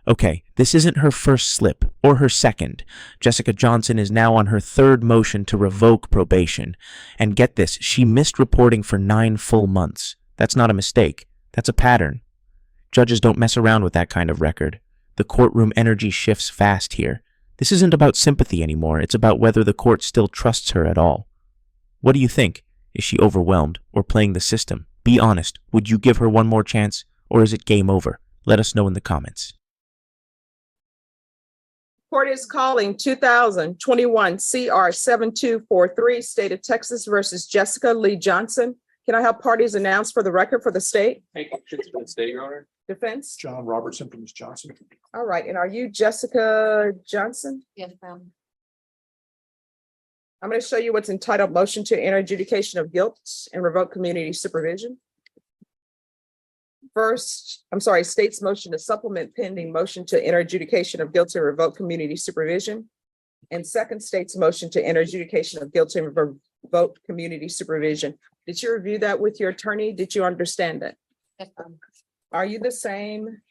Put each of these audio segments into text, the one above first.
Okay, this isn't her first slip, or her second. Jessica Johnson is now on her third motion to revoke probation. And get this, she missed reporting for 9 full months. That's not a mistake. That's a pattern. Judges don't mess around with that kind of record. The courtroom energy shifts fast here. This isn't about sympathy anymore. It's about whether the court still trusts her at all. What do you think? Is she overwhelmed or playing the system? Be honest. Would you give her one more chance, or is it game over? Let us know in the comments. Court is calling 2021 CR 7243, State of Texas versus Jessica Lee Johnson. Can I have parties announced for the record for the state? Hey, for the state, Your Honor. Defense? John Robertson from Ms. Johnson. All right, and are you Jessica Johnson? Yes, ma'am. I'm going to show you what's entitled Motion to Enter Adjudication of Guilt and Revoke Community Supervision. First, state's motion to supplement pending motion to enter adjudication of guilt and revoke community supervision. And second, state's motion to enter adjudication of guilt and revoke community supervision. Did you review that with your attorney? Did you understand it? Yes, ma'am. Are you the same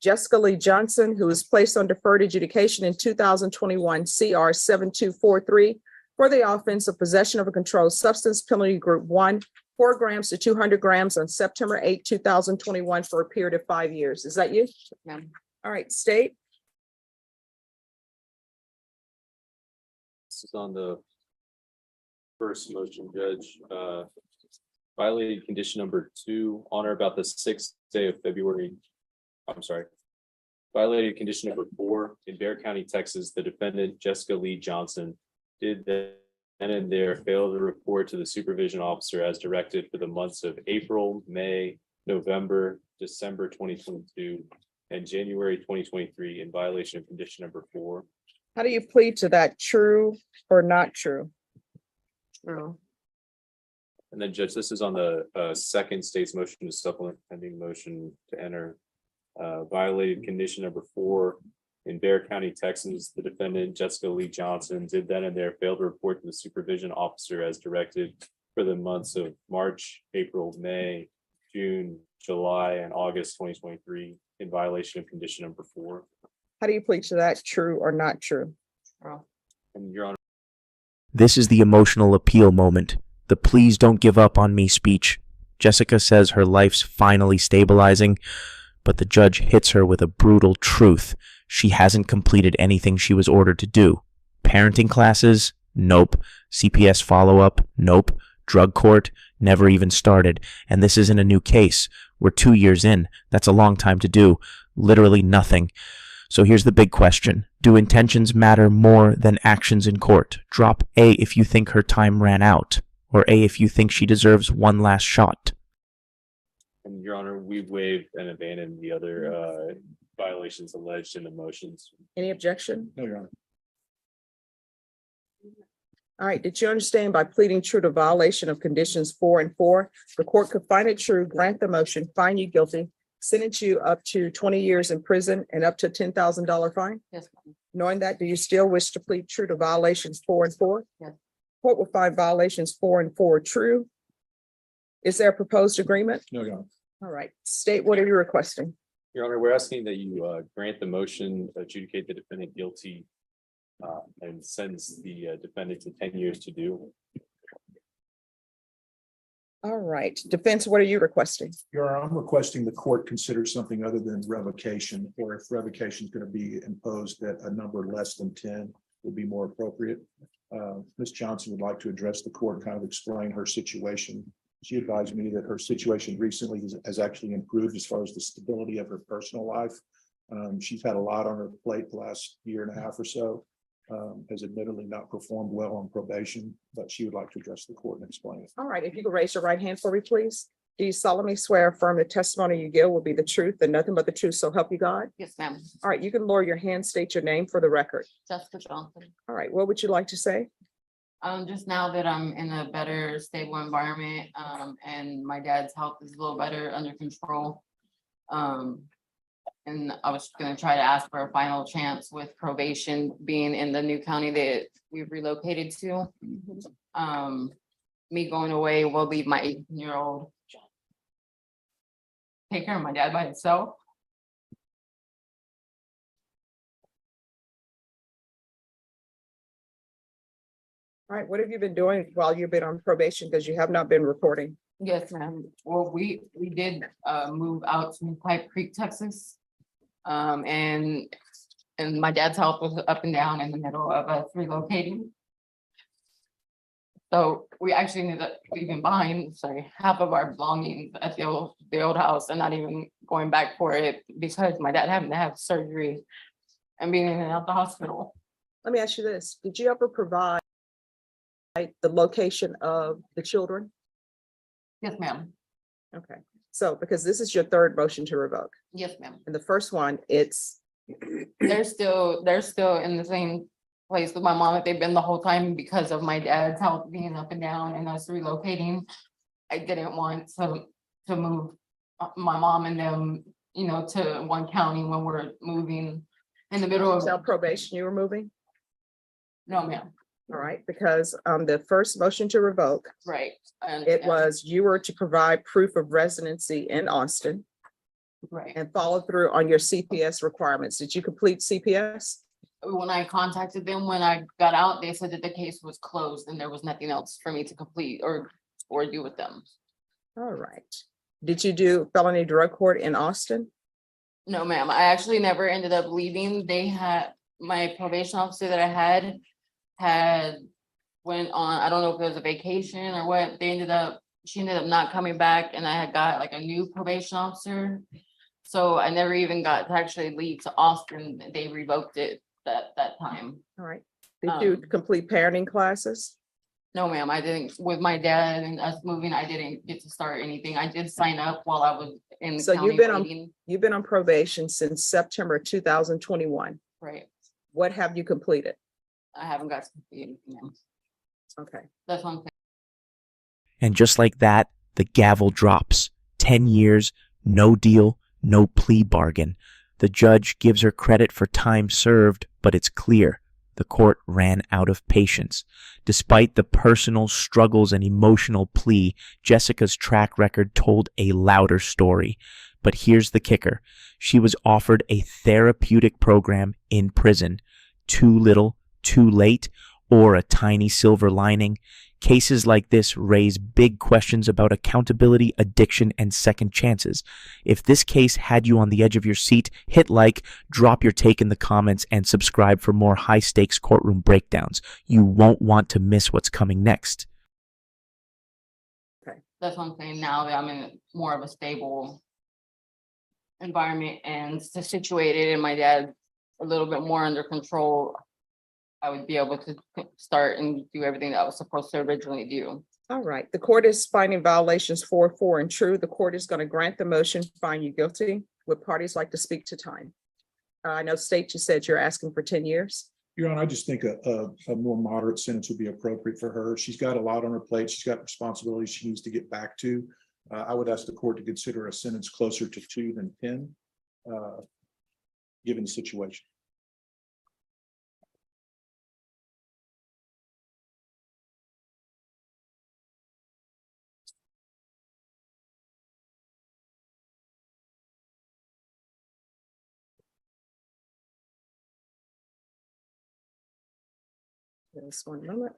Jessica Lee Johnson, who was placed on deferred adjudication in 2021 CR 7243 for the offense of possession of a controlled substance, penalty group 1, 4 grams to 200 grams on September 8, 2021 for a period of 5 years? Is that you? Ma'am. All right, state. This is on the first motion, Judge. Violated condition number 2, on or about the 6th day of February. I'm sorry. Violated condition number 4, in Bexar County, Texas, the defendant, Jessica Lee Johnson, did then and there fail to report to the supervision officer as directed for the months of April, May, November, December 2022, and January 2023 in violation of condition number 4. How do you plead to that? True or not true? True. And then, Judge, this is on the second state's motion to supplement pending motion to enter. Violated condition number 4, in Bexar County, Texas, the defendant, Jessica Lee Johnson, did then and there fail to report to the supervision officer as directed for the months of March, April, May, June, July, and August 2023 in violation of condition number 4. How do you plead to that? True or not true? True. And Your Honor. This is the emotional appeal moment. The please don't give up on me speech. Jessica says her life's finally stabilizing, but the judge hits her with a brutal truth. She hasn't completed anything she was ordered to do. Parenting classes? Nope. CPS follow-up? Nope. Drug court? Never even started. And this isn't a new case. We're 2 years in. That's a long time to do. Literally nothing. So here's the big question. Do intentions matter more than actions in court? Drop A if you think her time ran out, or A if you think she deserves one last shot. And Your Honor, we waived and abandoned the other violations alleged in the motions. Any objection? No, Your Honor. All right, did you understand by pleading true to violation of conditions 4 and 4, the court could find it true, grant the motion, find you guilty, sentence you up to 20 years in prison and up to $10,000 fine? Yes, ma'am. Knowing that, do you still wish to plead true to violations 4 and 4? Yes. Court will find violations 4 and 4 true. Is there a proposed agreement? No, Your Honor. All right, state, what are you requesting? Your Honor, we're asking that you grant the motion, adjudicate the defendant guilty, and sentence the defendant to 10 years to do. All right, defense, what are you requesting? Your Honor, I'm requesting the court consider something other than revocation, or if revocation is going to be imposed at a number less than 10 would be more appropriate. Ms. Johnson would like to address the court, kind of explain her situation. She advised me that her situation recently has actually improved as far as the stability of her personal life. She's had a lot on her plate the last year and a half or so. Has admittedly not performed well on probation, but she would like to address the court and explain it. All right, if you could raise your right hand for me, please. Do you solemnly swear or affirm the testimony you give will be the truth and nothing but the truth, so help you God? Yes, ma'am. All right, you can lower your hand, state your name for the record. Jessica Johnson. All right, what would you like to say? Just now that I'm in a better, stable environment, and my dad's health is a little better under control. And I was gonna try to ask for a final chance with probation being in the new county that we've relocated to. Me going away will leave my 18-year-old take care of my dad by himself. All right, what have you been doing while you've been on probation? Because you have not been reporting. Yes, ma'am. Well, we did move out to Pipe Creek, Texas. And my dad's health was up and down in the middle of us relocating. So we actually ended up leaving behind, half of our belongings at the old house and not even going back for it because my dad having to have surgery and being in and out the hospital. Let me ask you this. Did you ever provide the location of the children? Yes, ma'am. Okay, so because this is your third motion to revoke, Yes, ma'am. and the first one, it's, They're still in the same place with my mom that they've been the whole time because of my dad's health being up and down and us relocating. I didn't want to move my mom and them, to one county when we're moving in the middle of. tell probation you were moving? No, ma'am. All right, because the first motion to revoke, Right. it was you were to provide proof of residency in Austin Right. and follow through on your CPS requirements. Did you complete CPS? When I contacted them, when I got out, they said that the case was closed and there was nothing else for me to complete or do with them. All right. Did you do felony drug court in Austin? No, ma'am. I actually never ended up leaving. They had, my probation officer that I had went on, I don't know if it was a vacation or what, she ended up not coming back and I had got like a new probation officer. So I never even got to actually leave to Austin. They revoked it that time. All right. Did you complete parenting classes? No, ma'am, I didn't. With my dad and us moving, I didn't get to start anything. I did sign up while I was in the So county waiting. you've been on probation since September 2021. Right. What have you completed? I haven't got to complete anything else. Okay. That's one thing. And just like that, the gavel drops. 10 years, no deal, no plea bargain. The judge gives her credit for time served, but it's clear the court ran out of patience. Despite the personal struggles and emotional plea, Jessica's track record told a louder story. But here's the kicker. She was offered a therapeutic program in prison. Too little, too late, or a tiny silver lining. Cases like this raise big questions about accountability, addiction, and second chances. If this case had you on the edge of your seat, hit like, drop your take in the comments, and subscribe for more high-stakes courtroom breakdowns. You won't want to miss what's coming next. That's one thing. Now that I'm in more of a stable environment and situated and my dad a little bit more under control, I would be able to start and do everything that I was supposed to originally do. All right. The court is finding violations 4, 4, and true. The court is going to grant the motion, find you guilty. Would parties like to speak to time? I know State, you said you're asking for 10 years. Your Honor, I just think a more moderate sentence would be appropriate for her. She's got a lot on her plate. She's got responsibilities she needs to get back to. I would ask the court to consider a sentence closer to 2 than 10, given the situation. Just 1 moment.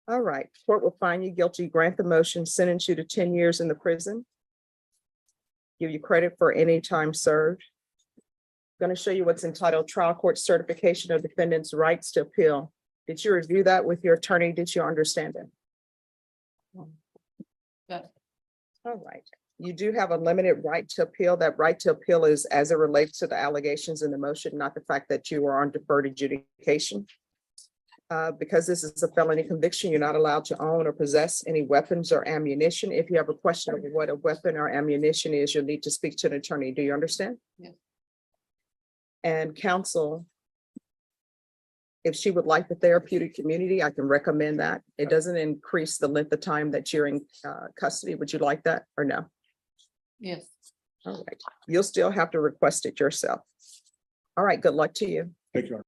All right, court will find you guilty, grant the motion, sentence you to 10 years in the prison. Give you credit for any time served. Going to show you what's entitled Trial Court Certification of Defendant's Rights to Appeal. Did you review that with your attorney? Did you understand it? Yes. All right. You do have a limited right to appeal. That right to appeal is as it relates to the allegations in the motion, not the fact that you are on deferred adjudication. Because this is a felony conviction, you're not allowed to own or possess any weapons or ammunition. If you have a question of what a weapon or ammunition is, you'll need to speak to an attorney. Do you understand? Yes. And counsel, if she would like the therapeutic community, I can recommend that. It doesn't increase the length of time that you're in custody. Would you like that or no? Yes. All right. You'll still have to request it yourself. All right, good luck to you. Thank you.